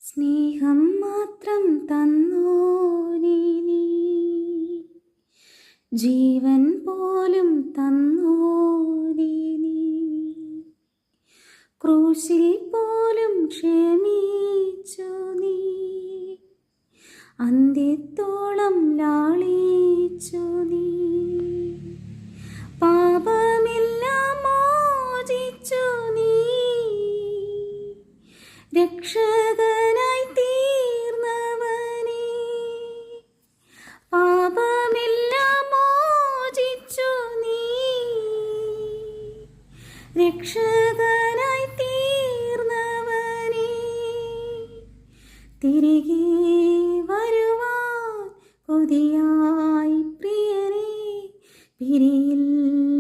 സ്നേഹം മാത്രം തന്നോനേ നീ, ജീവൻ പോലും തന്നോനേ നീ, ക്രൂശിൽ പോലും ക്ഷമിച്ചു നീ, അന്ത്യത്തോളം ലാളിച്ചു നീ, പാപമെല്ലാം മോചിച്ചു നീ, രക്ഷകനായി തീർന്നവനേ, പാപമെല്ലാം മോചിച്ചു നീ, രക്ഷകനായി തീർന്നവനേ, തിരികെ വരുവാൻ കൊതിയായി പ്രിയനേ, പിരിയില്ല